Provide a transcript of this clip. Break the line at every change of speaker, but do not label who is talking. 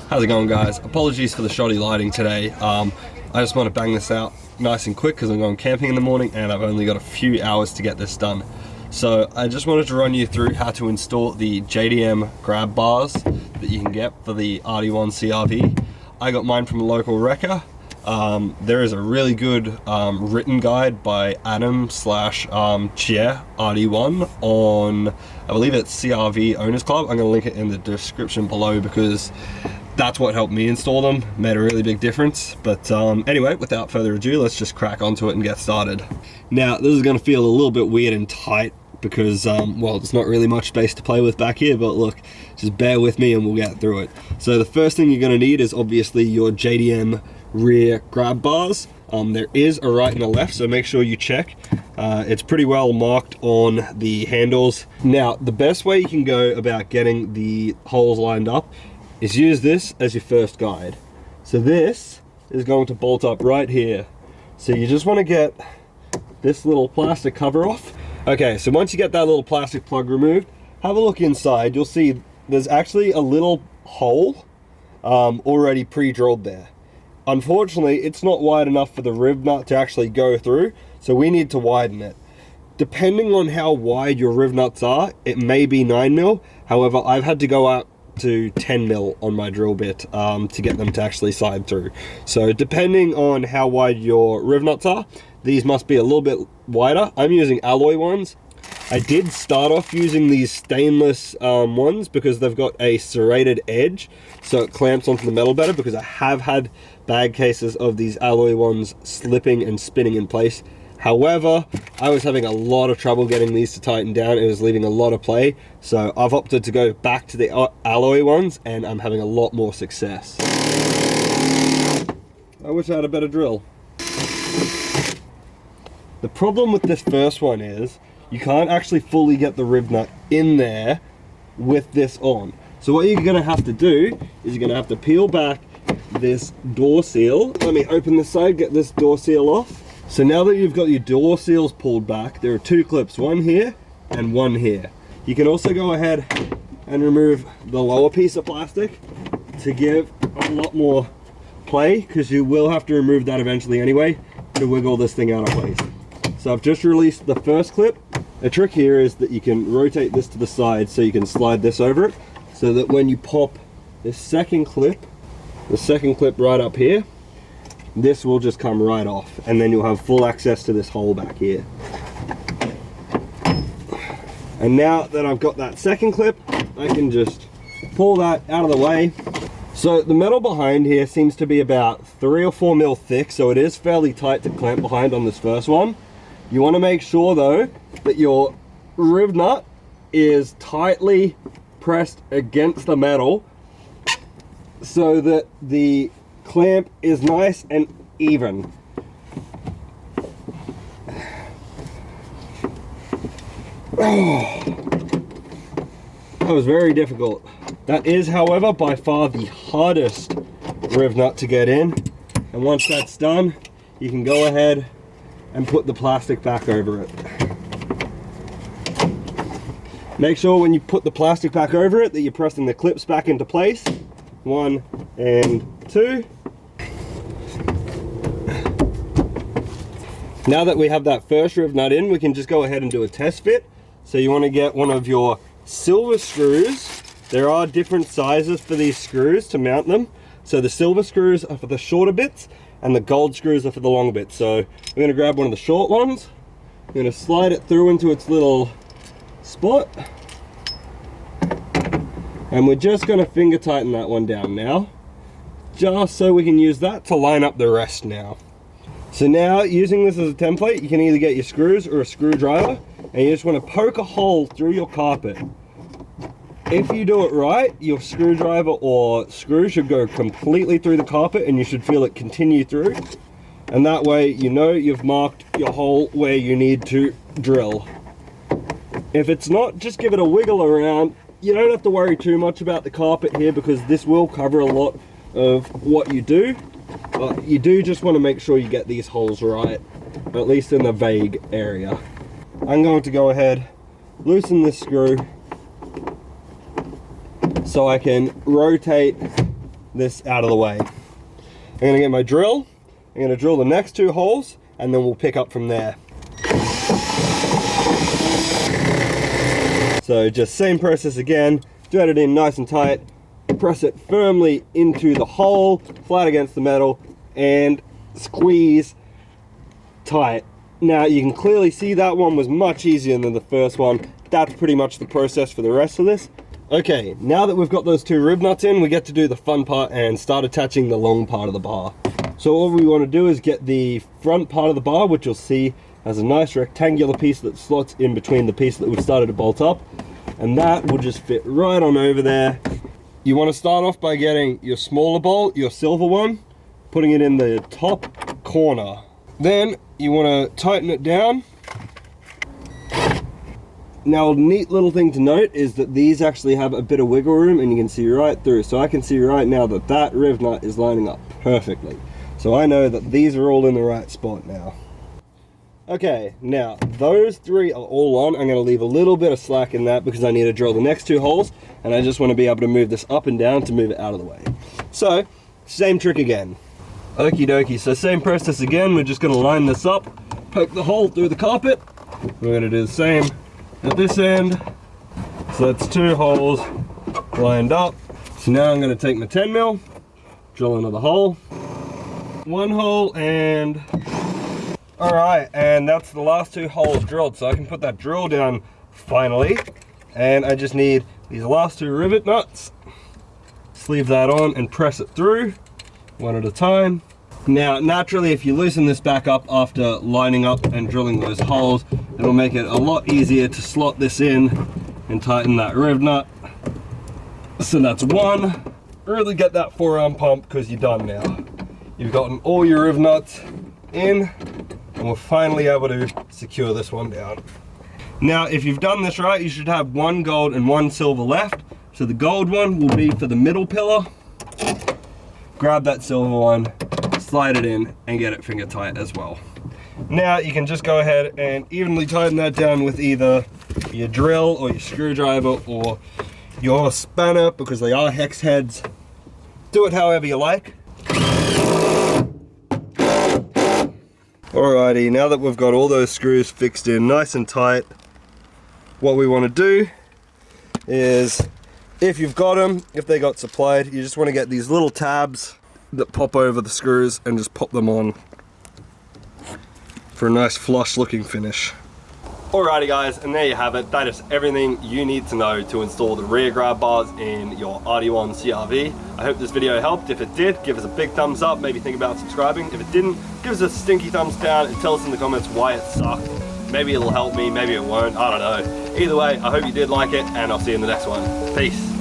How's it going, guys? Apologies for the shoddy lighting today. I just want to bang this out nice and quick because I'm going camping in the morning and I've only got a few hours to get this done. So I just wanted to run you through how to install the JDM grab bars that you can get for the RD1 CRV. I got mine from a local wrecker. There is a really good written guide by Adam/Chia RD1 on, I believe it's CRV Owners Club. I'm going to link it in the description below because that's what helped me install them. Made a really big difference. But anyway, without further ado, let's just crack onto it and get started. Now, this is going to feel a little bit weird and tight because, well, there's not really much space to play with back here, but look, just bear with me and we'll get through it. So the first thing you're going to need is obviously your JDM rear grab bars. There is a right and a left, so make sure you check. It's pretty well marked on the handles. Now, the best way you can go about getting the holes lined up is use this as your first guide. So this is going to bolt up right here. So you just want to get this little plastic cover off. Okay, so once you get that little plastic plug removed, have a look inside. You'll see there's actually a little hole already pre-drilled there. Unfortunately, it's not wide enough for the riv nut to actually go through, so we need to widen it. Depending on how wide your riv nuts are, it may be 9mm. However, I've had to go out to 10mm on my drill bit to get them to actually slide through. So depending on how wide your riv nuts are, these must be a little bit wider. I'm using alloy ones. I did start off using these stainless ones because they've got a serrated edge, so it clamps onto the metal better, because I have had bag cases of these alloy ones slipping and spinning in place. However, I was having a lot of trouble getting these to tighten down. It was leaving a lot of play, so I've opted to go back to the alloy ones and I'm having a lot more success. I wish I had a better drill. The problem with this first one is you can't actually fully get the riv nut in there with this on. So what you're gonna have to do is you're gonna have to peel back this door seal. Let me open this side, get this door seal off. So now that you've got your door seals pulled back, there are two clips, one here and one here. You can also go ahead and remove the lower piece of plastic to give a lot more play, because you will have to remove that eventually anyway to wiggle this thing out of place. So I've just released the first clip. The trick here is that you can rotate this to the side so you can slide this over it, so that when you pop this second clip, the second clip right up here, this will just come right off, and then you'll have full access to this hole back here. And now that I've got that second clip, I can just pull that out of the way. So the metal behind here seems to be about 3 or 4mm thick, so it is fairly tight to clamp behind on this first one. You want to make sure though that your riv nut is tightly pressed against the metal so that the clamp is nice and even. Oh, that was very difficult. That is, however, by far the hardest riv nut to get in. And once that's done, you can go ahead and put the plastic back over it. Make sure when you put the plastic back over it that you're pressing the clips back into place. 1 and 2. Now that we have that first riv nut in, we can just go ahead and do a test fit. So you want to get one of your silver screws. There are different sizes for these screws to mount them. So the silver screws are for the shorter bits and the gold screws are for the longer bits. So we're going to grab one of the short ones. I'm going to slide it through into its little spot. And we're just going to finger tighten that one down now, just so we can use that to line up the rest now. So now, using this as a template, you can either get your screws or a screwdriver, and you just want to poke a hole through your carpet. If you do it right, your screwdriver or screw should go completely through the carpet and you should feel it continue through. And that way, you know you've marked your hole where you need to drill. If it's not, just give it a wiggle around. You don't have to worry too much about the carpet here because this will cover a lot of what you do. But you do just want to make sure you get these holes right, at least in the vague area. I'm going to go ahead, loosen this screw so I can rotate this out of the way. I'm gonna get my drill, I'm gonna drill the next 2 holes, and then we'll pick up from there. So just same process again, thread it in nice and tight, press it firmly into the hole, flat against the metal, and squeeze tight. Now you can clearly see that one was much easier than the first one. That's pretty much the process for the rest of this. Okay, now that we've got those 2 rib nuts in, we get to do the fun part and start attaching the long part of the bar. So what we want to do is get the front part of the bar, which you'll see has a nice rectangular piece that slots in between the piece that we've started to bolt up, and that will just fit right on over there. You want to start off by getting your smaller bolt, your silver one, putting it in the top corner. Then you want to tighten it down. Now, a neat little thing to note is that these actually have a bit of wiggle room, and you can see right through. So I can see right now that that riv nut is lining up perfectly. So I know that these are all in the right spot now. Okay, now those 3 are all on. I'm going to leave a little bit of slack in that because I need to drill the next 2 holes, and I just want to be able to move this up and down to move it out of the way. So, same trick again. Okie dokie, so same process again. We're just going to line this up, poke the hole through the carpet. We're going to do the same at this end. So that's 2 holes lined up. So now I'm going to take my 10 mil, drill into the hole. 1 hole, and all right, and that's the last 2 holes drilled. So I can put that drill down finally, and I just need these last 2 rivet nuts. Sleeve that on and press it through one at a time. Now naturally, if you loosen this back up after lining up and drilling those holes, it'll make it a lot easier to slot this in and tighten that riv nut. So that's 1. Really get that forearm pump because you're done now. You've gotten all your riv nuts in, and we're finally able to secure this one down. Now, if you've done this right, you should have 1 gold and 1 silver left. So the gold one will be for the middle pillar. Grab that silver one, slide it in, and get it finger tight as well. Now you can just go ahead and evenly tighten that down with either your drill or your screwdriver or your spanner, because they are hex heads. Do it however you like. Alrighty, now that we've got all those screws fixed in nice and tight, what we want to do is, if you've got them, if they got supplied, you just want to get these little tabs that pop over the screws and just pop them on for a nice flush looking finish. Alrighty guys, and there you have it. That is everything you need to know to install the rear grab bars in your RD1 CRV. I hope this video helped. If it did, give us a big thumbs up, maybe think about subscribing. If it didn't, give us a stinky thumbs down and tell us in the comments why it sucked. Maybe it'll help me, maybe it won't, I don't know. Either way, I hope you did like it, and I'll see you in the next one. Peace.